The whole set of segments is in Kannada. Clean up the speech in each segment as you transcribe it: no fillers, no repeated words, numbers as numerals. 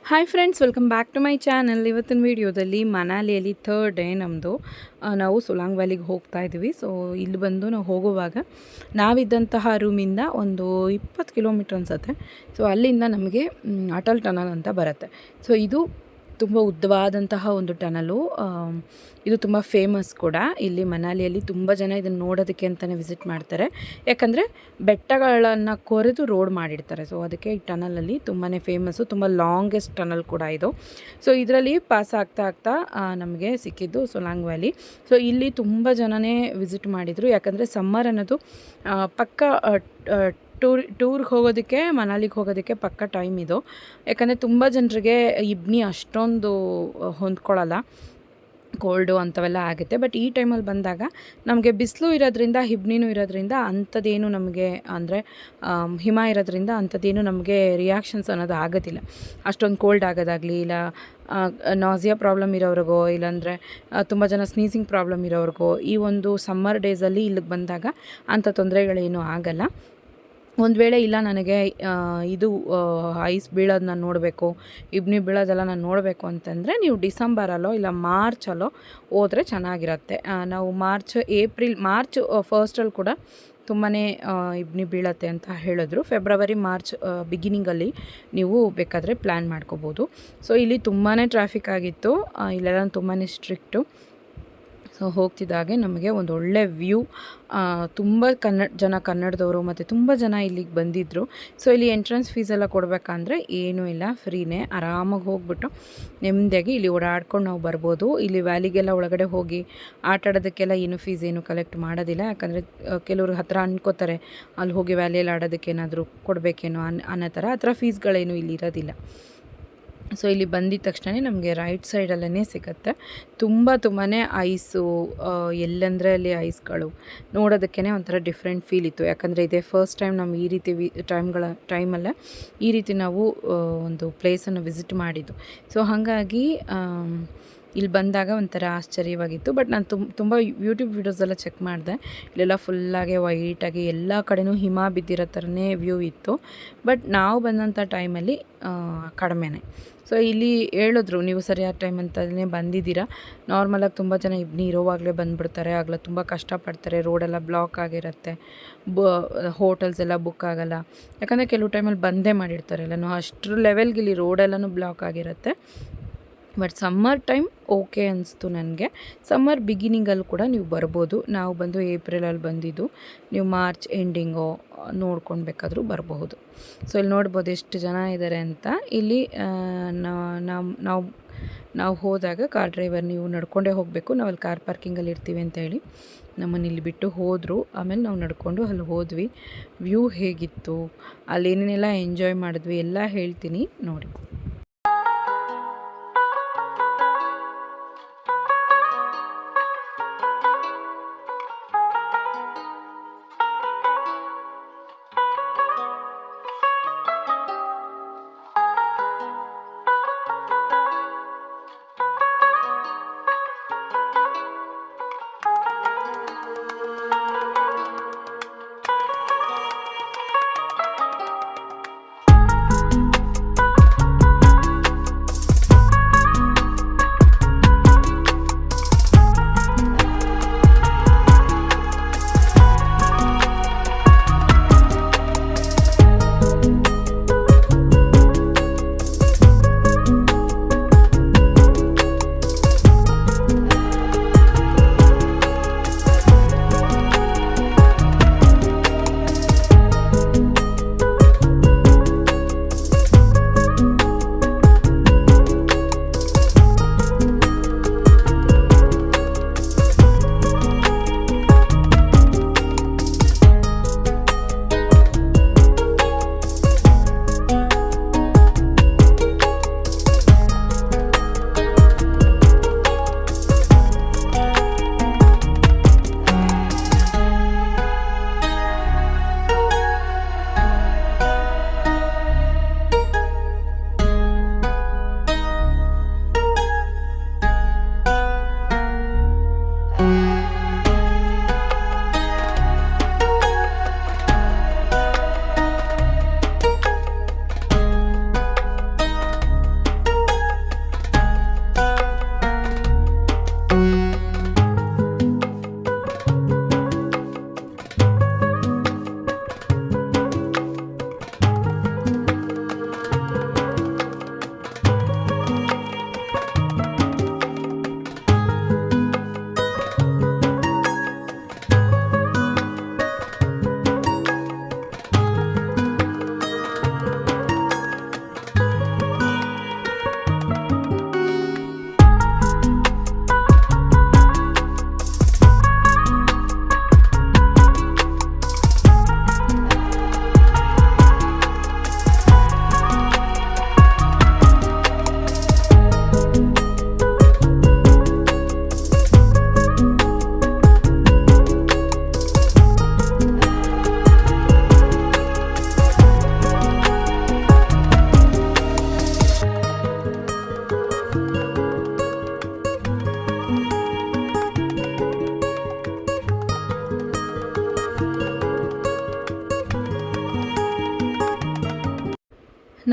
Hi friends, welcome back to my channel. ಇವತ್ತಿನ ವೀಡಿಯೋದಲ್ಲಿ ಮನಾಲಿಯಲ್ಲಿ ಥರ್ಡ್ ಡೇ ನಮ್ಮದು. ನಾವು ಸುಲಾಂಗ್ ವ್ಯಾಲಿಗೆ ಹೋಗ್ತಾ ಇದ್ವಿ. ಸೊ ಇಲ್ಲಿ ಬಂದು ನಾವು ಹೋಗುವಾಗ ನಾವಿದ್ದಂತಹ ರೂಮಿಂದ ಒಂದು 20 ಕಿಲೋಮೀಟ್ರ್ ಅನಿಸುತ್ತೆ. ಸೊ ಅಲ್ಲಿಂದ ನಮಗೆ ಅಟಲ್ ಟನಲ್ ಅಂತ ಬರುತ್ತೆ. ಸೊ ಇದು ತುಂಬ ಉದ್ದವಾದಂತಹ ಒಂದು ಟನಲು. ಇದು ತುಂಬ ಫೇಮಸ್ ಕೂಡ. ಇಲ್ಲಿ ಮನಾಲಿಯಲ್ಲಿ ತುಂಬ ಜನ ಇದನ್ನು ನೋಡೋದಕ್ಕೆ ಅಂತಲೇ ವಿಸಿಟ್ ಮಾಡ್ತಾರೆ. ಯಾಕಂದರೆ ಬೆಟ್ಟಗಳನ್ನು ಕೊರೆದು ರೋಡ್ ಮಾಡಿರ್ತಾರೆ. ಸೊ ಅದಕ್ಕೆ ಈ ಟನಲಲ್ಲಿ ತುಂಬಾ ಫೇಮಸ್ಸು. ತುಂಬ ಲಾಂಗೆಸ್ಟ್ ಟನಲ್ ಕೂಡ ಇದು. ಸೊ ಇದರಲ್ಲಿ ಪಾಸ್ ಆಗ್ತಾ ನಮಗೆ ಸಿಕ್ಕಿದ್ದು ಸುಲಾಂಗ್ ವ್ಯಾಲಿ. ಸೊ ಇಲ್ಲಿ ತುಂಬ ಜನನೇ ವಿಸಿಟ್ ಮಾಡಿದರು. ಯಾಕಂದರೆ ಸಮ್ಮರ್ ಅನ್ನೋದು ಪಕ್ಕ ಟೂರ್ಗೆ ಹೋಗೋದಕ್ಕೆ, ಮನಾಲಿಗೆ ಹೋಗೋದಕ್ಕೆ ಪಕ್ಕ ಟೈಮ್ ಇದು. ಯಾಕಂದರೆ ತುಂಬ ಜನರಿಗೆ ಇಬ್ನಿ ಅಷ್ಟೊಂದು ಹೊಂದ್ಕೊಳ್ಳಲ್ಲ, ಕೋಲ್ಡು ಅಂಥವೆಲ್ಲ ಆಗುತ್ತೆ. ಬಟ್ ಈ ಟೈಮಲ್ಲಿ ಬಂದಾಗ ನಮಗೆ ಬಿಸಿಲು ಇರೋದ್ರಿಂದ, ಹಿಬ್ನಿನೂ ಇರೋದ್ರಿಂದ ಅಂಥದ್ದೇನು ನಮಗೆ ಅಂದರೆ ಹಿಮ ಇರೋದ್ರಿಂದ ಅಂಥದ್ದೇನು ನಮಗೆ ರಿಯಾಕ್ಷನ್ಸ್ ಅನ್ನೋದು ಆಗೋದಿಲ್ಲ. ಅಷ್ಟೊಂದು ಕೋಲ್ಡ್ ಆಗೋದಾಗಲಿ, ಇಲ್ಲ ನಾಸಿಯಾ ಪ್ರಾಬ್ಲಮ್ ಇರೋರಿಗೋ, ಇಲ್ಲಾಂದರೆ ತುಂಬ ಜನ ಸ್ನೀಸಿಂಗ್ ಪ್ರಾಬ್ಲಮ್ ಇರೋರಿಗೋ ಈ ಒಂದು ಸಮ್ಮರ್ ಡೇಸಲ್ಲಿ ಇಲ್ಲಿಗೆ ಬಂದಾಗ ಅಂಥ ತೊಂದರೆಗಳೇನೂ ಆಗಲ್ಲ. ಒಂದು ವೇಳೆ ಇಲ್ಲ ನನಗೆ ಇದು ಐಸ್ ಬೀಳೋದು ನಾನು ನೋಡಬೇಕು, ಇಬ್ನಿ ಬೀಳೋದೆಲ್ಲ ನಾನು ನೋಡಬೇಕು ಅಂತಂದರೆ ನೀವು ಡಿಸೆಂಬರಲ್ಲೋ ಇಲ್ಲ ಮಾರ್ಚಲ್ಲೋ ಹೋದರೆ ಚೆನ್ನಾಗಿರುತ್ತೆ. ನಾವು ಮಾರ್ಚ್ ಫಸ್ಟಲ್ಲಿ ಕೂಡ ತುಂಬಾ ಇಬ್ನಿ ಬೀಳತ್ತೆ ಅಂತ ಹೇಳಿದ್ರು. ಫೆಬ್ರವರಿ ಮಾರ್ಚ್ ಬಿಗಿನಿಂಗಲ್ಲಿ ನೀವು ಬೇಕಾದರೆ ಪ್ಲ್ಯಾನ್ ಮಾಡ್ಕೋಬೋದು. ಸೊ ಇಲ್ಲಿ ತುಂಬಾ ಟ್ರಾಫಿಕ್ ಆಗಿತ್ತು. ಇಲ್ಲೆಲ್ಲ ತುಂಬಾ ಸ್ಟ್ರಿಕ್ಟು. ಸೊ ಹೋಗ್ತಿದ್ದಾಗೆ ನಮಗೆ ಒಂದು ಒಳ್ಳೆ ವ್ಯೂ. ತುಂಬ ಕನ್ನಡದವರು ಮತ್ತು ತುಂಬ ಜನ ಇಲ್ಲಿಗೆ ಬಂದಿದ್ದರು. ಸೊ ಇಲ್ಲಿ ಎಂಟ್ರೆನ್ಸ್ ಫೀಸೆಲ್ಲ ಕೊಡಬೇಕಂದ್ರೆ ಏನೂ ಇಲ್ಲ, ಫ್ರೀನೇ. ಆರಾಮಾಗಿ ಹೋಗ್ಬಿಟ್ಟು ನೆಮ್ಮದಿಯಾಗಿ ಇಲ್ಲಿ ಓಡಾಡ್ಕೊಂಡು ನಾವು ಬರ್ಬೋದು. ಇಲ್ಲಿ ವ್ಯಾಲಿಗೆಲ್ಲ ಒಳಗಡೆ ಹೋಗಿ ಆಟ ಆಡೋದಕ್ಕೆಲ್ಲ ಏನು ಫೀಸ್ ಏನು ಕಲೆಕ್ಟ್ ಮಾಡೋದಿಲ್ಲ. ಯಾಕಂದರೆ ಕೆಲವರು ಹತ್ರ ಅನ್ಕೋತಾರೆ ಅಲ್ಲಿ ಹೋಗಿ ವ್ಯಾಲಿಯಲ್ಲಿ ಆಡೋದಕ್ಕೆ ಏನಾದರೂ ಕೊಡಬೇಕೇನೋ ಅನ್ನೋ ಥರ. ಆ ಥರ ಫೀಸ್ಗಳೇನು ಇಲ್ಲಿ ಇರೋದಿಲ್ಲ. ಸೊ ಇಲ್ಲಿ ಬಂದಿದ ತಕ್ಷಣ ನಮಗೆ ರೈಟ್ ಸೈಡಲ್ಲೇ ಸಿಗುತ್ತೆ. ತುಂಬಾ ಐಸು, ಎಲ್ಲಂದರೆ ಅಲ್ಲಿ ಐಸ್ಗಳು ನೋಡೋದಕ್ಕೇ ಒಂಥರ ಡಿಫ್ರೆಂಟ್ ಫೀಲ್ ಇತ್ತು. ಯಾಕಂದರೆ ಇದೇ ಫಸ್ಟ್ ಟೈಮ್ ನಮ್ಮ ಈ ರೀತಿ ಟೈಮಲ್ಲೇ ಈ ರೀತಿ ನಾವು ಒಂದು ಪ್ಲೇಸನ್ನು ವಿಸಿಟ್ ಮಾಡಿದ್ದು. ಸೊ ಹಾಗಾಗಿ ಇಲ್ಲಿ ಬಂದಾಗ ಒಂಥರ ಆಶ್ಚರ್ಯವಾಗಿತ್ತು. ಬಟ್ ನಾನು ತುಂಬ ಯೂಟ್ಯೂಬ್ ವೀಡಿಯೋಸೆಲ್ಲ ಚೆಕ್ ಮಾಡಿದೆ. ಇಲ್ಲೆಲ್ಲ ಫುಲ್ಲಾಗೆ ವೈಟಾಗಿ ಎಲ್ಲ ಕಡೆನೂ ಹಿಮ ಬಿದ್ದಿರೋ ಥರನೇ ವ್ಯೂ ಇತ್ತು. ಬಟ್ ನಾವು ಬಂದಂಥ ಟೈಮಲ್ಲಿ ಕಡಿಮೆನೇ. ಸೊ ಇಲ್ಲಿ ಹೇಳಿದ್ರು, ನೀವು ಸರಿಯಾದ ಟೈಮ್ ಅಂತಲೇ ಬಂದಿದ್ದೀರಾ. ನಾರ್ಮಲಾಗಿ ತುಂಬ ಜನ ಇಬ್ನಿ ಇರೋವಾಗಲೇ ಬಂದುಬಿಡ್ತಾರೆ, ಆಗಲೇ ತುಂಬ ಕಷ್ಟಪಡ್ತಾರೆ. ರೋಡೆಲ್ಲ ಬ್ಲಾಕ್ ಆಗಿರುತ್ತೆ, ಹೋಟೆಲ್ಸ್ ಎಲ್ಲ ಬುಕ್ ಆಗೋಲ್ಲ. ಯಾಕಂದರೆ ಕೆಲವು ಟೈಮಲ್ಲಿ ಬಂದೇ ಮಾಡಿರ್ತಾರೆ ಎಲ್ಲನೂ. ಅಷ್ಟರ ಲೆವೆಲ್ಗೆ ಇಲ್ಲಿ ರೋಡೆಲ್ಲನೂ ಬ್ಲಾಕ್ ಆಗಿರುತ್ತೆ. ಬಟ್ ಸಮ್ಮರ್ ಟೈಮ್ ಓಕೆ ಅನಿಸ್ತು ನನಗೆ. ಸಮ್ಮರ್ ಬಿಗಿನಿಂಗಲ್ಲಿ ಕೂಡ ನೀವು ಬರ್ಬೋದು. ನಾವು ಬಂದು ಏಪ್ರಿಲಲ್ಲಿ ಬಂದಿದ್ದು. ನೀವು ಮಾರ್ಚ್ ಎಂಡಿಂಗೋ ನೋಡ್ಕೊಂಡು ಬೇಕಾದರೂ ಬರಬಹುದು. ಸೊ ಇಲ್ಲಿ ನೋಡ್ಬೋದು ಎಷ್ಟು ಜನ ಇದ್ದಾರೆ ಅಂತ. ಇಲ್ಲಿ ನಾವು ಹೋದಾಗ ಕಾರ್ ಡ್ರೈವರ್ ನೀವು ನಡ್ಕೊಂಡೇ ಹೋಗಬೇಕು, ನಾವು ಅಲ್ಲಿ ಕಾರ್ ಪಾರ್ಕಿಂಗಲ್ಲಿ ಇರ್ತೀವಿ ಅಂತ ಹೇಳಿ ನಮ್ಮನ್ನು ಇಲ್ಲಿ ಬಿಟ್ಟು ಹೋದರು. ಆಮೇಲೆ ನಾವು ನಡ್ಕೊಂಡು ಅಲ್ಲಿ ಹೋದ್ವಿ. ವ್ಯೂ ಹೇಗಿತ್ತು, ಅಲ್ಲಿ ಏನೇನೆಲ್ಲ ಎಂಜಾಯ್ ಮಾಡಿದ್ವಿ ಎಲ್ಲ ಹೇಳ್ತೀನಿ ನೋಡಿ.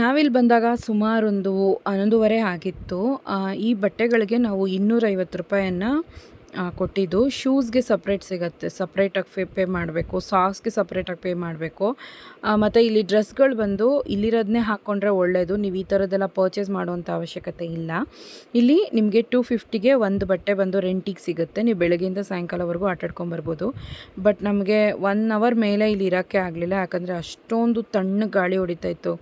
ನಾವಿಲ್ಲಿ ಬಂದಾಗ ಸುಮಾರೊಂದು 11:30 ಆಗಿತ್ತು. ಈ ಬಟ್ಟೆಗಳಿಗೆ ನಾವು 250 ರೂಪಾಯನ್ನು ಕೊಟ್ಟಿದ್ದು. ಶೂಸ್ಗೆ ಸಪ್ರೇಟ್ ಸಿಗುತ್ತೆ, ಸಪ್ರೇಟಾಗಿ ಪೇ ಮಾಡಬೇಕು. ಸಾಕ್ಸ್ಗೆ ಸಪ್ರೇಟಾಗಿ ಪೇ ಮಾಡಬೇಕು. ಮತ್ತು ಇಲ್ಲಿ ಡ್ರೆಸ್ಗಳು ಬಂದು ಇಲ್ಲಿರೋದನ್ನೇ ಹಾಕ್ಕೊಂಡ್ರೆ ಒಳ್ಳೆಯದು. ನೀವು ಈ ಥರದ್ದೆಲ್ಲ ಪರ್ಚೇಸ್ ಮಾಡುವಂಥ ಅವಶ್ಯಕತೆ ಇಲ್ಲ. ಇಲ್ಲಿ ನಿಮಗೆ 250ಗೆ ಒಂದು ಬಟ್ಟೆ ಬಂದು ರೆಂಟಿಗೆ ಸಿಗುತ್ತೆ. ನೀವು ಬೆಳಗ್ಗೆಯಿಂದ ಸಾಯಂಕಾಲವರೆಗೂ ಆಟಾಡ್ಕೊಂಬರ್ಬೋದು. ಬಟ್ ನಮಗೆ 1 ಅವರ್ ಮೇಲೆ ಇಲ್ಲಿ ಇರೋಕ್ಕೆ ಆಗಲಿಲ್ಲ, ಯಾಕಂದರೆ ಅಷ್ಟೊಂದು ತಣ್ಣಗೆ ಗಾಳಿ ಹೊಡಿತಾಯಿತ್ತು.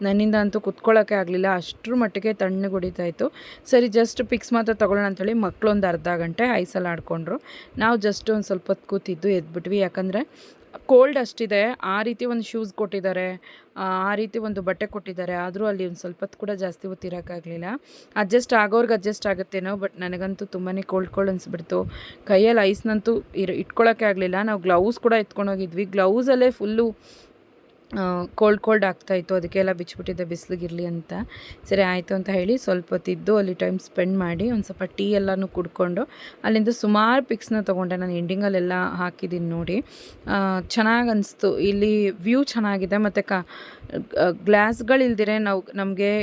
ನನ್ನಿಂದ ಅಂತೂ ಕುತ್ಕೊಳ್ಳೋಕ್ಕೆ ಆಗಲಿಲ್ಲ, ಅಷ್ಟರ ಮಟ್ಟಿಗೆ ತಣ್ಣಗೆ ಹೊಡಿತಾಯಿತ್ತು. ಸರಿ, ಜಸ್ಟ್ ಪಿಕ್ಸ್ ಮಾತ್ರ ತೊಗೊಳ್ಳೋಣ ಅಂಥೇಳಿ ಮಕ್ಕಳೊಂದು ಅರ್ಧ ಗಂಟೆ ಐಸಲ್ಲಿ ಆಡಿಕೊಂಡ್ರು. ನಾವು ಜಸ್ಟ್ ಒಂದು ಸ್ವಲ್ಪ ಹೊತ್ತು ಕೂತಿದ್ದು ಎದ್ಬಿಟ್ವಿ, ಯಾಕಂದರೆ ಕೋಲ್ಡ್ ಅಷ್ಟಿದೆ. ಆ ರೀತಿ ಒಂದು ಶೂಸ್ ಕೊಟ್ಟಿದ್ದಾರೆ, ಆ ರೀತಿ ಒಂದು ಬಟ್ಟೆ ಕೊಟ್ಟಿದ್ದಾರೆ. ಆದರೂ ಅಲ್ಲಿ ಒಂದು ಸ್ವಲ್ಪ ಹೊತ್ತು ಕೂಡ ಜಾಸ್ತಿ ಹೊತ್ತು ಇರೋಕ್ಕಾಗಲಿಲ್ಲ. ಅಡ್ಜಸ್ಟ್ ಆಗೋರ್ಗೆ ಅಡ್ಜಸ್ಟ್ ಆಗುತ್ತೇನೋ, ಬಟ್ ನನಗಂತೂ ತುಂಬಾ ಕೋಲ್ಡ್ ಅನಿಸ್ಬಿಡ್ತು. ಕೈಯಲ್ಲಿ ಐಸ್ನಂತೂ ಇಟ್ಕೊಳ್ಳೋಕ್ಕೆ ಆಗಲಿಲ್ಲ. ನಾವು ಗ್ಲೌಸ್ ಕೂಡ ಎತ್ಕೊಂಡೋಗಿದ್ವಿ. ಗ್ಲೌಸಲ್ಲೇ ಫುಲ್ಲು ಕೋಲ್ಡ್ ಆಗ್ತಾಯಿತ್ತು. ಅದಕ್ಕೆಲ್ಲ ಬಿಚ್ಚಿಬಿಟ್ಟಿದ್ದೆ ಬಿಸಿಲಿಗಿರಲಿ ಅಂತ. ಸರಿ ಆಯಿತು ಅಂತ ಹೇಳಿ ಸ್ವಲ್ಪ ಹೊತ್ತಿದ್ದು ಅಲ್ಲಿ ಟೈಮ್ ಸ್ಪೆಂಡ್ ಮಾಡಿ ಒಂದು ಸ್ವಲ್ಪ ಟೀ ಎಲ್ಲನೂ ಕುಡ್ಕೊಂಡು ಅಲ್ಲಿಂದ ಸುಮಾರು ಪಿಕ್ಸ್ನ ತೊಗೊಂಡೆ. ನಾನು ಎಂಡಿಂಗಲ್ಲೆಲ್ಲ ಹಾಕಿದ್ದೀನಿ ನೋಡಿ. ಚೆನ್ನಾಗಿ ಅನಿಸ್ತು. ಇಲ್ಲಿ ವ್ಯೂ ಚೆನ್ನಾಗಿದೆ, ಮತ್ತು ಗ್ಲಾಸ್ಗಳಿಲ್ದಿರೆ ನಮಗೆ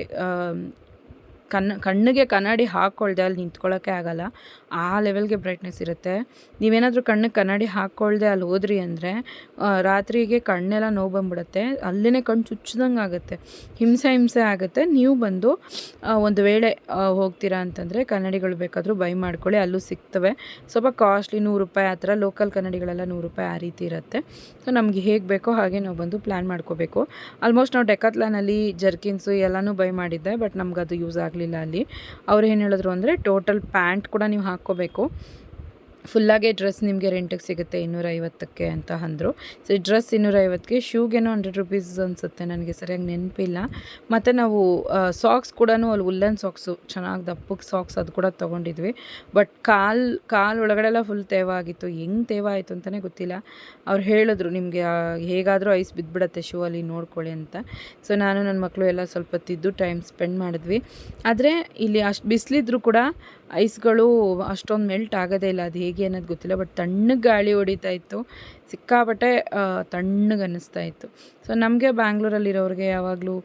ಕಣ್ಣಿಗೆ ಕನ್ನಡಿ ಹಾಕ್ಕೊಳ್ದೆ ಅಲ್ಲಿ ನಿಂತ್ಕೊಳ್ಳೋಕ್ಕೆ ಆಗೋಲ್ಲ. ಆ ಲೆವೆಲ್ಗೆ ಬ್ರೈಟ್ನೆಸ್ ಇರುತ್ತೆ. ನೀವೇನಾದರೂ ಕಣ್ಣಿಗೆ ಕನ್ನಡಿ ಹಾಕ್ಕೊಳ್ದೆ ಅಲ್ಲಿ ಹೋದ್ರಿ ಅಂದರೆ ರಾತ್ರಿಗೆ ಕಣ್ಣೆಲ್ಲ ನೋವು ಬಂದ್ಬಿಡುತ್ತೆ. ಅಲ್ಲೇ ಕಣ್ಣು ಚುಚ್ಚಿದಂಗೆ ಆಗುತ್ತೆ, ಹಿಂಸೆ ಆಗುತ್ತೆ. ನೀವು ಬಂದು ಒಂದು ವೇಳೆ ಹೋಗ್ತೀರಾ ಅಂತಂದರೆ ಕನ್ನಡಿಗಳು ಬೇಕಾದರೂ ಬೈ ಮಾಡ್ಕೊಳ್ಳಿ, ಅಲ್ಲೂ ಸಿಗ್ತವೆ. ಸ್ವಲ್ಪ ಕಾಸ್ಟ್ಲಿ, 100 ರೂಪಾಯಿ ಆ ಥರ. ಲೋಕಲ್ ಕನ್ನಡಿಗಳೆಲ್ಲ 100 ರೂಪಾಯಿ ಆ ರೀತಿ ಇರುತ್ತೆ. ಸೊ ನಮಗೆ ಹೇಗೆ ಬೇಕೋ ಹಾಗೆ ನಾವು ಬಂದು ಪ್ಲ್ಯಾನ್ ಮಾಡ್ಕೋಬೇಕು. ಆಲ್ಮೋಸ್ಟ್ ನಾವು ಡೆಕಾತ್ಲಾನಲ್ಲಿ ಜರ್ಕಿನ್ಸು ಎಲ್ಲನೂ ಬೈ ಮಾಡಿದ್ದೆ, ಬಟ್ ನಮ್ಗೆ ಅದು ಯೂಸ್ ಆಗಲಿಲ್ಲ. ಅಲ್ಲಿ ಅವ್ರು ಏನು ಹೇಳಿದ್ರು ಅಂದರೆ ಟೋಟಲ್ ಪ್ಯಾಂಟ್ ಕೂಡ ನೀವು ಹಾಕ್ಕೋಬೇಕು, ಫುಲ್ಲಾಗೆ ಡ್ರೆಸ್ ನಿಮಗೆ ರೆಂಟಿಗೆ ಸಿಗುತ್ತೆ 250ಕ್ಕೆ ಅಂತ ಅಂದರು. ಸೊ ಈ ಡ್ರೆಸ್ 250ಗೆ, ಶೂಗೇನೋ 100 ರೂಪೀಸ್ ಅನಿಸುತ್ತೆ, ನನಗೆ ಸರಿಯಾಗಿ ನೆನಪಿಲ್ಲ. ಮತ್ತು ನಾವು ಸಾಕ್ಸ್ ಕೂಡ ಅಲ್ಲಿ ಉಲ್ಲನ್ ಸಾಕ್ಸು, ಚೆನ್ನಾಗಿ ದಪ್ಪಕ್ಕೆ ಸಾಕ್ಸ್ ಅದು ಕೂಡ ತೊಗೊಂಡಿದ್ವಿ. ಬಟ್ ಕಾಲು ಒಳಗಡೆ ಎಲ್ಲ ಫುಲ್ ತೇವ ಆಗಿತ್ತು. ಹೆಂಗೆ ತೇವ ಆಯಿತು ಅಂತಲೇ ಗೊತ್ತಿಲ್ಲ. ಅವ್ರು ಹೇಳಿದ್ರು ನಿಮಗೆ ಹೇಗಾದರೂ ಐಸ್ ಬಿದ್ದುಬಿಡತ್ತೆ ಶೂ ಅಲ್ಲಿ, ನೋಡ್ಕೊಳ್ಳಿ ಅಂತ. ಸೊ ನಾನು ನನ್ನ ಮಕ್ಕಳು ಎಲ್ಲ ಸ್ವಲ್ಪ ತಿದ್ದು ಟೈಮ್ ಸ್ಪೆಂಡ್ ಮಾಡಿದ್ವಿ. ಆದರೆ ಇಲ್ಲಿ ಅಷ್ಟು ಬಿಸಿಲಿದ್ರು ಕೂಡ ಐಸ್ಗಳು ಅಷ್ಟೊಂದು ಮೆಲ್ಟ್ ಆಗೋದೇ ಇಲ್ಲ. ಅದು ಹೇಗೆ ಅನ್ನೋದು ಗೊತ್ತಿಲ್ಲ, ಬಟ್ ತಣ್ಣಗೆ ಗಾಳಿ ಹೊಡಿತಾ ಇತ್ತು, ಸಿಕ್ಕಾಪಟ್ಟೆ ತಣ್ಣಗೆ ಅನ್ನಿಸ್ತಾ ಇತ್ತು. ಸೊ ನಮಗೆ ಬ್ಯಾಂಗ್ಳೂರಲ್ಲಿರೋರಿಗೆ ಯಾವಾಗಲೂ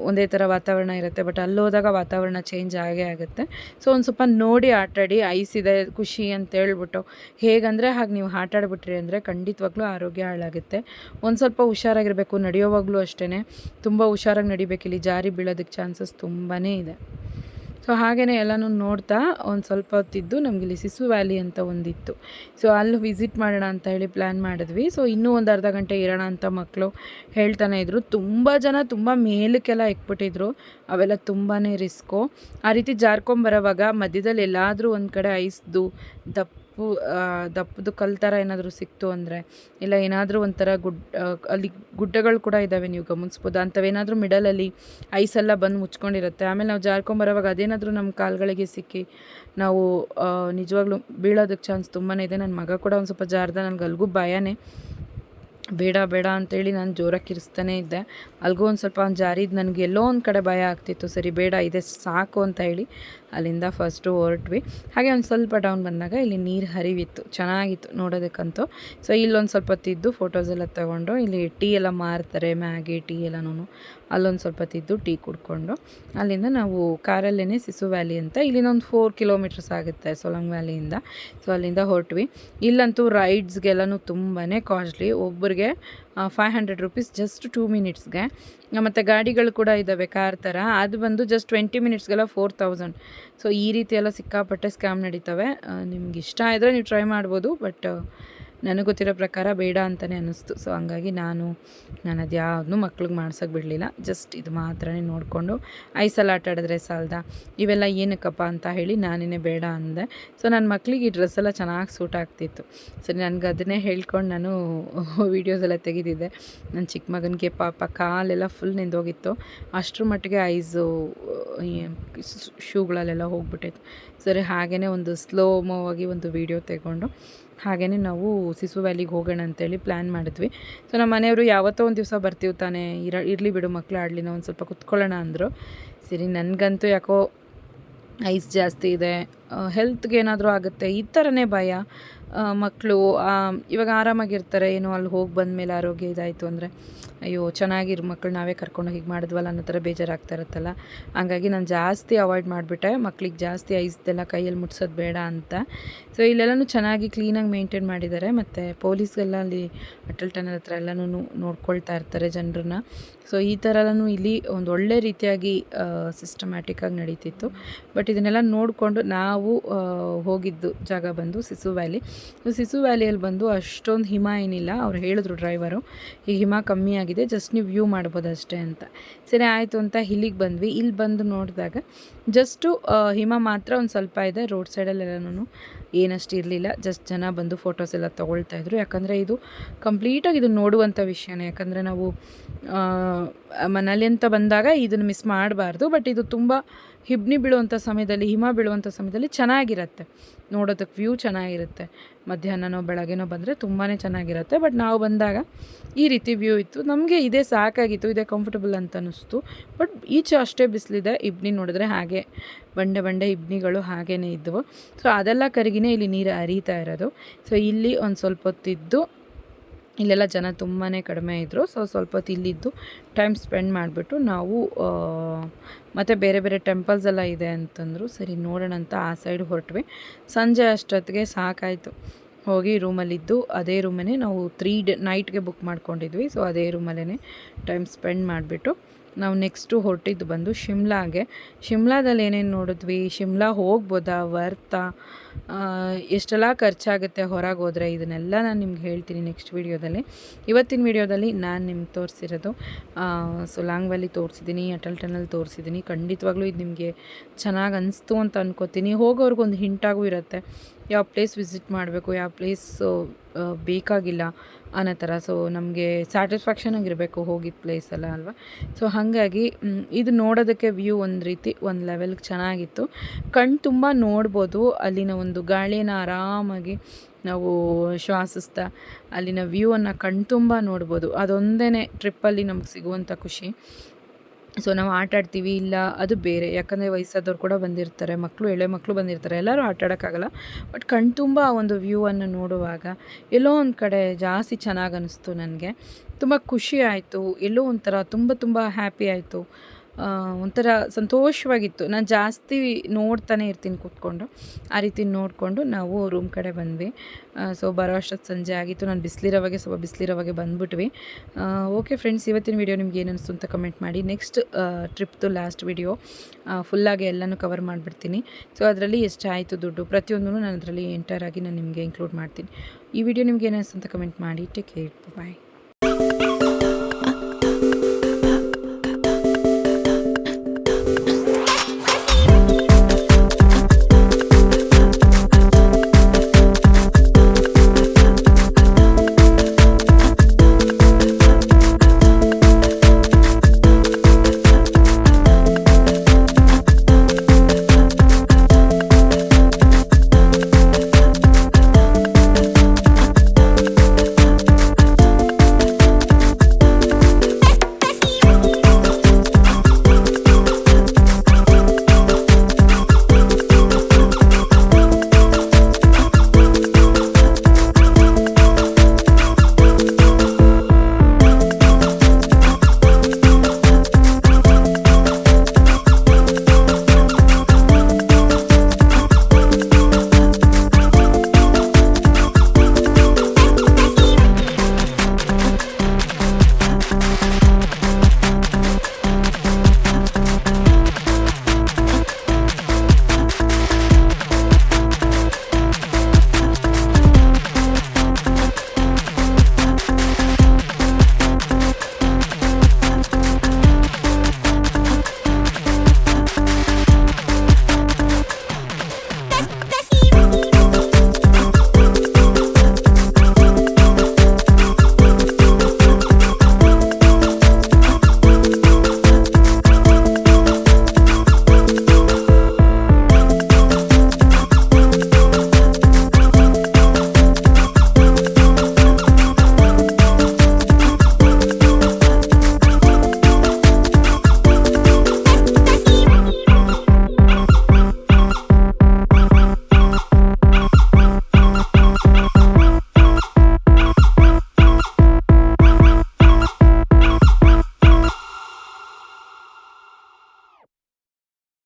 ಒಂದೇ ಥರ ವಾತಾವರಣ ಇರುತ್ತೆ, ಬಟ್ ಅಲ್ಲಿ ಹೋದಾಗ ವಾತಾವರಣ ಚೇಂಜ್ ಆಗೇ ಆಗುತ್ತೆ. ಸೊ ಒಂದು ಸ್ವಲ್ಪ ನೋಡಿ ಆಟಾಡಿ, ಐಸ್ ಇದೆ ಖುಷಿ ಅಂತ ಹೇಳ್ಬಿಟ್ಟು ಹೇಗಂದರೆ ಹಾಗೆ ನೀವು ಆಟಾಡ್ಬಿಟ್ರಿ ಅಂದರೆ ಖಂಡಿತವಾಗ್ಲೂ ಆರೋಗ್ಯ ಹಾಳಾಗುತ್ತೆ. ಒಂದು ಸ್ವಲ್ಪ ಹುಷಾರಾಗಿರಬೇಕು. ನಡೆಯೋವಾಗಲೂ ಅಷ್ಟೇ ತುಂಬ ಹುಷಾರಾಗಿ ನಡಿಬೇಕು. ಇಲ್ಲಿ ಜಾರಿ ಬೀಳೋದಕ್ಕೆ ಚಾನ್ಸಸ್ ತುಂಬಾ ಇದೆ. ಸೊ ಹಾಗೆಯೇ ಎಲ್ಲನೂ ನೋಡ್ತಾ ಒಂದು ಸ್ವಲ್ಪ ಹೊತ್ತಿದ್ದು ನಮಗಿಲ್ಲಿ ಸಿಸು ವ್ಯಾಲಿ ಅಂತ ಒಂದಿತ್ತು. ಸೊ ಅಲ್ಲಿ ವಿಸಿಟ್ ಮಾಡೋಣ ಅಂತ ಹೇಳಿ ಪ್ಲ್ಯಾನ್ ಮಾಡಿದ್ವಿ. ಸೊ ಇನ್ನೂ ಒಂದು ಅರ್ಧ ಗಂಟೆ ಇರೋಣ ಅಂತ ಮಕ್ಕಳು ಹೇಳ್ತಾನೆ ಇದ್ದರು. ತುಂಬ ಜನ ತುಂಬ ಮೇಲಕ್ಕೆಲ್ಲ ಎಕ್ಬಿಟ್ಟಿದ್ರು. ಅವೆಲ್ಲ ತುಂಬಾ ರಿಸ್ಕು. ಆ ರೀತಿ ಜಾರ್ಕೊಂಬರೋವಾಗ ಮಧ್ಯದಲ್ಲಿ ಎಲ್ಲಾದರೂ ಒಂದು ಕಡೆ ಐಸ್ದು ದಪ್ಪದು ಕಲ್ಲು ಥರ ಏನಾದರೂ ಸಿಕ್ತು ಅಂದರೆ, ಇಲ್ಲ ಏನಾದರೂ ಒಂಥರ ಅಲ್ಲಿ ಗುಡ್ಡಗಳು ಕೂಡ ಇದ್ದಾವೆ, ನೀವು ಗಮನಿಸ್ಬೋದು. ಅಂಥವೇನಾದರೂ ಮಿಡಲಲ್ಲಿ ಐಸೆಲ್ಲ ಬಂದು ಮುಚ್ಕೊಂಡಿರುತ್ತೆ. ಆಮೇಲೆ ನಾವು ಜಾರ್ಕೊಂಬರೋವಾಗ ಅದೇನಾದರೂ ನಮ್ಮ ಕಾಲುಗಳಿಗೆ ಸಿಕ್ಕಿ ನಾವು ನಿಜವಾಗ್ಲೂ ಬೀಳೋದಕ್ಕೆ ಚಾನ್ಸ್ ತುಂಬಾ ಇದೆ. ನನ್ನ ಮಗ ಕೂಡ ಒಂದು ಸ್ವಲ್ಪ ಜಾರ್ದ, ನನಗೆ ಅಲ್ಗೂ ಭಯನೇ. ಬೇಡ ಅಂತೇಳಿ ನಾನು ಜೋರಾಗಿ ಕಿರಿಸ್ತಾನೇ ಇದ್ದೆ. ಅಲ್ಗೂ ಒಂದು ಸ್ವಲ್ಪ ಒಂದು ಜಾರಿದ್ದು ನನಗೆ ಎಲ್ಲೋ ಒಂದು ಕಡೆ ಭಯ ಆಗ್ತಿತ್ತು. ಸರಿ ಬೇಡ, ಇದೆ ಸಾಕು ಅಂತ ಹೇಳಿ ಅಲ್ಲಿಂದ ಫಸ್ಟು ಹೊರಟ್ವಿ. ಹಾಗೆ ಒಂದು ಸ್ವಲ್ಪ ಡೌನ್ ಬಂದಾಗ ಇಲ್ಲಿ ನೀರು ಹರಿವಿತ್ತು, ಚೆನ್ನಾಗಿತ್ತು ನೋಡೋದಕ್ಕಂತೂ. ಸೊ ಇಲ್ಲೊಂದು ಸ್ವಲ್ಪ ತಿದ್ದು ಫೋಟೋಸ್ ಎಲ್ಲ ತೊಗೊಂಡು, ಇಲ್ಲಿ ಟೀ ಎಲ್ಲ ಮಾರ್ತಾರೆ, ಮ್ಯಾಗಿ ಟೀ ಎಲ್ಲನೂ. ಅಲ್ಲೊಂದು ಸ್ವಲ್ಪ ತಿದ್ದು ಟೀ ಕುಡ್ಕೊಂಡು ಅಲ್ಲಿಂದ ನಾವು ಕಾರಲ್ಲೇ ಸಿಸು ವ್ಯಾಲಿ ಅಂತ, ಇಲ್ಲಿಂದ ಒಂದು 4 ಕಿಲೋಮೀಟರ್ಸ್ ಆಗುತ್ತೆ ಸೊಲಂಗ್ ವ್ಯಾಲಿಯಿಂದ. ಸೊ ಅಲ್ಲಿಂದ ಹೊರಟ್ವಿ. ಇಲ್ಲಂತೂ ರೈಡ್ಸ್ಗೆಲ್ಲನೂ ತುಂಬಾ ಕಾಸ್ಟ್ಲಿ. ಒಬ್ಬರಿಗೆ 500 ರೂಪೀಸ್ ಜಸ್ಟ್ 2 ಮಿನಿಟ್ಸ್ಗೆ. ಮತ್ತು ಗಾಡಿಗಳು ಕೂಡ ಇದ್ದಾವೆ ಕಾರ್ ಥರ, ಅದು ಬಂದು ಜಸ್ಟ್ 20 ಮಿನಿಟ್ಸ್ಗೆಲ್ಲ 4000. ಸೊ ಈ ರೀತಿ ಎಲ್ಲ ಸಿಕ್ಕಾಪಟ್ಟೆ ಸ್ಕ್ಯಾಮ್ ನಡೀತವೆ. ನಿಮ್ಗೆ ಇಷ್ಟ ಆದರೆ ನೀವು ಟ್ರೈ ಮಾಡ್ಬೋದು, ಬಟ್ ನನಗೆ ಗೊತ್ತಿರೋ ಪ್ರಕಾರ ಬೇಡ ಅಂತಲೇ ಅನ್ನಿಸ್ತು. ಸೊ ಹಂಗಾಗಿ ನಾನು ಅದು ಯಾವುದನ್ನೂ ಮಕ್ಳಿಗೆ ಮಾಡ್ಸೋಕ್ಕೆ ಬಿಡಲಿಲ್ಲ. ಜಸ್ಟ್ ಇದು ಮಾತ್ರನೇ ನೋಡಿಕೊಂಡು ಐಸಲ್ಲಿ ಆಟ ಆಡಿದ್ರೆ ಸಾಲದ, ಇವೆಲ್ಲ ಏನಕ್ಕಪ್ಪ ಅಂತ ಹೇಳಿ ನಾನೇ ಬೇಡ ಅಂದೆ. ಸೊ ನನ್ನ ಮಕ್ಕಳಿಗೆ ಈ ಡ್ರೆಸ್ಸೆಲ್ಲ ಚೆನ್ನಾಗಿ ಸೂಟ್ ಆಗ್ತಿತ್ತು. ಸರಿ, ನನಗೆ ಅದನ್ನೇ ಹೇಳ್ಕೊಂಡು ನಾನು ವೀಡಿಯೋಸ್ ಎಲ್ಲ ತೆಗೆದಿದ್ದೆ. ನನ್ನ ಚಿಕ್ಕ ಮಗನಿಗೆ ಪಾಪ ಕಾಲೆಲ್ಲ ಫುಲ್ ನೆಂದೋಗಿತ್ತು. ಅಷ್ಟರ ಮಟ್ಟಿಗೆ ಐಸು ಶೂಗಳಲ್ಲೆಲ್ಲ ಹೋಗ್ಬಿಟ್ಟಿತ್ತು. ಸರಿ, ಹಾಗೆಯೇ ಒಂದು ಸ್ಲೋಮೋ ಆಗಿ ಒಂದು ವೀಡಿಯೋ ತೆಗೊಂಡು ಹಾಗೆಯೇ ನಾವು ಸಿಸು ವ್ಯಾಲಿಗೆ ಹೋಗೋಣ ಅಂತೇಳಿ ಪ್ಲ್ಯಾನ್ ಮಾಡಿದ್ವಿ. ಸೊ ನಮ್ಮ ಮನೆಯವರು ಯಾವತ್ತೋ ಒಂದು ದಿವಸ ಬರ್ತೀವಿ ತಾನೇ, ಇರಲಿ ಬಿಡು ಮಕ್ಕಳು ಆಡಲಿ, ನಾವು ಒಂದು ಸ್ವಲ್ಪ ಕುತ್ಕೊಳ್ಳೋಣ ಅಂದರು. ಸರಿ, ನನಗಂತೂ ಯಾಕೋ ಐಸ್ ಜಾಸ್ತಿ ಇದೆ, ಹೆಲ್ತ್ಗೆ ಏನಾದರೂ ಆಗುತ್ತೆ ಈ ಥರನೇ ಭಯ. ಮಕ್ಕಳು ಇವಾಗ ಆರಾಮಾಗಿರ್ತಾರೆ, ಏನೋ ಅಲ್ಲಿ ಹೋಗಿ ಬಂದಮೇಲೆ ಆರೋಗ್ಯ ಇದಾಯಿತು ಅಂದರೆ ಅಯ್ಯೋ ಚೆನ್ನಾಗಿರೋ ಮಕ್ಕಳು ನಾವೇ ಕರ್ಕೊಂಡೋಗಿ ಹೀಗೆ ಮಾಡಿದ್ವಲ್ಲ ಅನ್ನೋ ಥರ ಬೇಜಾರಾಗ್ತಾ ಇರುತ್ತಲ್ಲ. ಹಂಗಾಗಿ ನಾನು ಜಾಸ್ತಿ ಅವಾಯ್ಡ್ ಮಾಡಿಬಿಟ್ಟೆ, ಮಕ್ಳಿಗೆ ಜಾಸ್ತಿ ಐಸ್ದೆಲ್ಲ ಕೈಯಲ್ಲಿ ಮುಟ್ಸೋದು ಬೇಡ ಅಂತ. ಸೊ ಇಲ್ಲೆಲ್ಲನೂ ಚೆನ್ನಾಗಿ ಕ್ಲೀನಾಗಿ ಮೇಂಟೈನ್ ಮಾಡಿದ್ದಾರೆ, ಮತ್ತು ಪೊಲೀಸ್ಗೆಲ್ಲ ಅಲ್ಲಿ ಅಟಲ್ ಟನಲ್ ಹತ್ರ ಎಲ್ಲನೂ ನೋಡ್ಕೊಳ್ತಾ ಇರ್ತಾರೆ ಜನರನ್ನ. ಸೊ ಈ ಥರ ಎಲ್ಲನೂ ಇಲ್ಲಿ ಒಂದು ಒಳ್ಳೆ ರೀತಿಯಾಗಿ ಸಿಸ್ಟಮ್ಯಾಟಿಕ್ಕಾಗಿ ನಡೀತಿತ್ತು. ಬಟ್ ಇದನ್ನೆಲ್ಲ ನೋಡಿಕೊಂಡು ನಾವು ಹೋಗಿದ್ದು ಜಾಗ ಬಂದು ಸಿಸು ವ್ಯಾಲಿ. ಸಿಸು ವ್ಯಾಲಿಯಲ್ಲಿ ಬಂದು ಅಷ್ಟೊಂದು ಹಿಮ ಏನಿಲ್ಲ. ಅವ್ರು ಹೇಳಿದ್ರು ಡ್ರೈವರು, ಈಗ ಹಿಮ ಕಮ್ಮಿ ಆಗಿದೆ, ಜಸ್ಟ್ ನೀವು ವ್ಯೂ ಮಾಡ್ಬೋದು ಅಷ್ಟೇ ಅಂತ. ಸರಿ ಆಯಿತು ಅಂತ ಇಲ್ಲಿಗೆ ಬಂದ್ವಿ. ಇಲ್ಲಿ ಬಂದು ನೋಡಿದಾಗ ಜಸ್ಟು ಹಿಮ ಮಾತ್ರ ಒಂದು ಸ್ವಲ್ಪ ಇದೆ. ರೋಡ್ ಸೈಡಲ್ಲೆಲ್ಲನೂ ಏನಷ್ಟು ಇರಲಿಲ್ಲ. ಜಸ್ಟ್ ಜನ ಬಂದು ಫೋಟೋಸ್ ಎಲ್ಲ ತೊಗೊಳ್ತಾಯಿದ್ರು. ಯಾಕಂದರೆ ಇದು ಕಂಪ್ಲೀಟಾಗಿ ಇದು ನೋಡುವಂಥ ವಿಷಯನೇ. ಯಾಕಂದರೆ ನಾವು ಮನಾಲಿ ಅಂತ ಬಂದಾಗ ಇದನ್ನು ಮಿಸ್ ಮಾಡಬಾರ್ದು. ಬಟ್ ಇದು ತುಂಬ ಹಿಮ ಬೀಳುವಂಥ ಸಮಯದಲ್ಲಿ ಚೆನ್ನಾಗಿರುತ್ತೆ ನೋಡೋದಕ್ಕೆ, ವ್ಯೂ ಚೆನ್ನಾಗಿರುತ್ತೆ. ಮಧ್ಯಾಹ್ನನೋ ಬೆಳಗ್ಗೆನೋ ಬಂದರೆ ತುಂಬಾ ಚೆನ್ನಾಗಿರುತ್ತೆ. ಬಟ್ ನಾವು ಬಂದಾಗ ಈ ರೀತಿ ವ್ಯೂ ಇತ್ತು. ನಮಗೆ ಇದೇ ಸಾಕಾಗಿತ್ತು, ಇದೇ ಕಂಫರ್ಟಬಲ್ ಅಂತ ಅನ್ನಿಸ್ತು. ಬಟ್ ಈಚೆ ಅಷ್ಟೇ ಬಿಸಿಲಿದೆ. ಇಬ್ನಿ ನೋಡಿದ್ರೆ ಹಾಗೆ ಬಂಡೆ ಇಬ್ನಿಗಳು ಹಾಗೇ ಇದ್ದವು. ಸೊ ಅದೆಲ್ಲ ಕರಗಿನೇ ಇಲ್ಲಿ ನೀರು ಹರಿತಾ ಇರೋದು. ಸೊ ಇಲ್ಲಿ ಒಂದು ಸ್ವಲ್ಪ ಹೊತ್ತಿದ್ದು, ಇಲ್ಲೆಲ್ಲ ಜನ ತುಂಬಾ ಕಡಿಮೆ ಇದ್ದರು. ಸೊ ಸ್ವಲ್ಪ ಹೊತ್ತು ಇಲ್ಲಿದ್ದು ಟೈಮ್ ಸ್ಪೆಂಡ್ ಮಾಡಿಬಿಟ್ಟು ನಾವು ಮತ್ತು ಬೇರೆ ಟೆಂಪಲ್ಸ್ ಎಲ್ಲ ಇದೆ ಅಂತಂದರು. ಸರಿ ನೋಡೋಣ ಅಂತ ಆ ಸೈಡ್ ಹೊರಟ್ವಿ. ಸಂಜೆ ಅಷ್ಟೊತ್ತಿಗೆ ಸಾಕಾಯಿತು. ಹೋಗಿ ರೂಮಲ್ಲಿದ್ದು ಅದೇ ರೂಮೇ ನಾವು 3 ನೈಟ್ಗೆ ಬುಕ್ ಮಾಡ್ಕೊಂಡಿದ್ವಿ. ಸೊ ಅದೇ ರೂಮಲ್ಲೇ ಟೈಮ್ ಸ್ಪೆಂಡ್ ಮಾಡಿಬಿಟ್ಟು ನಾವು ನೆಕ್ಸ್ಟು ಹೊರಟಿದ್ದು ಬಂದು ಶಿಮ್ಲಾದಲ್ಲಿ ಏನೇನು ನೋಡಿದ್ವಿ, ಶಿಮ್ಲಾ ಹೋಗ್ಬೋದಾ, ವರ್ತಾ, ಎಷ್ಟೆಲ್ಲ ಖರ್ಚಾಗುತ್ತೆ ಹೊರಗೆ ಹೋದರೆ, ಇದನ್ನೆಲ್ಲ ನಾನು ನಿಮ್ಗೆ ಹೇಳ್ತೀನಿ ನೆಕ್ಸ್ಟ್ ವೀಡಿಯೋದಲ್ಲಿ. ಇವತ್ತಿನ ವೀಡಿಯೋದಲ್ಲಿ ನಾನು ನಿಮ್ಗೆ ತೋರಿಸಿರೋದು ಸೊಲಾಂಗ್ ವ್ಯಾಲಿ ತೋರಿಸಿದ್ದೀನಿ, ಅಟಲ್ ಟನಲ್ ತೋರಿಸಿದ್ದೀನಿ. ಖಂಡಿತವಾಗ್ಲೂ ಇದು ನಿಮಗೆ ಚೆನ್ನಾಗಿ ಅನಿಸ್ತು ಅಂತ ಅನ್ಕೋತೀನಿ. ಹೋಗೋರ್ಗೊಂದು ಹಿಂಟಾಗೂ ಇರುತ್ತೆ, ಯಾವ ಪ್ಲೇಸ್ ವಿಸಿಟ್ ಮಾಡಬೇಕು, ಯಾವ ಪ್ಲೇಸ್ ಬೇಕಾಗಿಲ್ಲ ಅನ್ನೋ ಥರ. ಸೊ ನಮಗೆ ಸ್ಯಾಟಿಸ್ಫ್ಯಾಕ್ಷನ್ ಆಗಿರಬೇಕು ಹೋಗಿದ್ದ ಪ್ಲೇಸೆಲ್ಲ ಅಲ್ವಾ. ಸೊ ಹಾಗಾಗಿ ಇದು ನೋಡೋದಕ್ಕೆ ವ್ಯೂ ಒಂದು ಲೆವೆಲ್ಗೆ ಚೆನ್ನಾಗಿತ್ತು. ಕಣ್ಣು ತುಂಬ ನೋಡ್ಬೋದು. ಅಲ್ಲಿನ ಒಂದು ಗಾಳಿನ ಆರಾಮಾಗಿ ನಾವು ಶ್ವಾಸಿಸ್ತಾ ಅಲ್ಲಿನ ವ್ಯೂವನ್ನು ಕಣ್ಣು ತುಂಬ ನೋಡ್ಬೋದು. ಅದೊಂದೇ ಟ್ರಿಪ್ಪಲ್ಲಿ ನಮ್ಗೆ ಸಿಗುವಂಥ ಖುಷಿ. ಸೊ ನಾವು ಆಟಾಡ್ತೀವಿ ಇಲ್ಲ ಅದು ಬೇರೆ, ಯಾಕಂದರೆ ವಯಸ್ಸಾದವ್ರು ಕೂಡ ಬಂದಿರ್ತಾರೆ, ಎಳೆ ಮಕ್ಕಳು ಬಂದಿರ್ತಾರೆ, ಎಲ್ಲರೂ ಆಟಾಡೋಕ್ಕಾಗಲ್ಲ. ಬಟ್ ಕಣ್ಣು ತುಂಬ ಆ ಒಂದು ವ್ಯೂವನ್ನು ನೋಡುವಾಗ ಎಲ್ಲೋ ಒಂದು ಕಡೆ ಜಾಸ್ತಿ ಚೆನ್ನಾಗಿ ಅನ್ನಿಸ್ತು ನನಗೆ. ತುಂಬ ಖುಷಿ ಆಯಿತು, ಎಲ್ಲೋ ಒಂಥರ ತುಂಬ ಹ್ಯಾಪಿ ಆಯಿತು, ಒಂಥರ ಸಂತೋಷವಾಗಿತ್ತು. ನಾನು ಜಾಸ್ತಿ ನೋಡ್ತಾನೆ ಇರ್ತೀನಿ ಕೂತ್ಕೊಂಡು. ಆ ರೀತಿ ನೋಡಿಕೊಂಡು ನಾವು ರೂಮ್ ಕಡೆ ಬಂದ್ವಿ. ಸೊ ಬರೋ ಅಷ್ಟೊತ್ತು ಸಂಜೆ ಆಗಿತ್ತು. ನಾನು ಬಿಸಿಲಿರೋವಾಗೆ ಬಂದುಬಿಟ್ವಿ. ಓಕೆ ಫ್ರೆಂಡ್ಸ್, ಇವತ್ತಿನ ವೀಡಿಯೋ ನಿಮ್ಗೆ ಏನು ಅನಿಸ್ತು ಅಂತ ಕಮೆಂಟ್ ಮಾಡಿ. ನೆಕ್ಸ್ಟ್ ಟ್ರಿಪ್ದು ಲಾಸ್ಟ್ ವೀಡಿಯೋ ಫುಲ್ಲಾಗಿ ಎಲ್ಲನೂ ಕವರ್ ಮಾಡಿಬಿಡ್ತೀನಿ. ಸೊ ಅದರಲ್ಲಿ ಎಷ್ಟಾಯಿತು ದುಡ್ಡು ಪ್ರತಿಯೊಂದೂ ನಾನು ಅದರಲ್ಲಿ ಎಂಟರಾಗಿ ನಾನು ನಿಮಗೆ ಇನ್ಕ್ಲೂಡ್ ಮಾಡ್ತೀನಿ. ಈ ವಿಡಿಯೋ ನಿಮ್ಗೆ ಏನು ಅನಿಸ್ತು ಅಂತ ಕಮೆಂಟ್ ಮಾಡಿ. ಟೇಕ್ ಕೇರ್, ಬಾಯ್.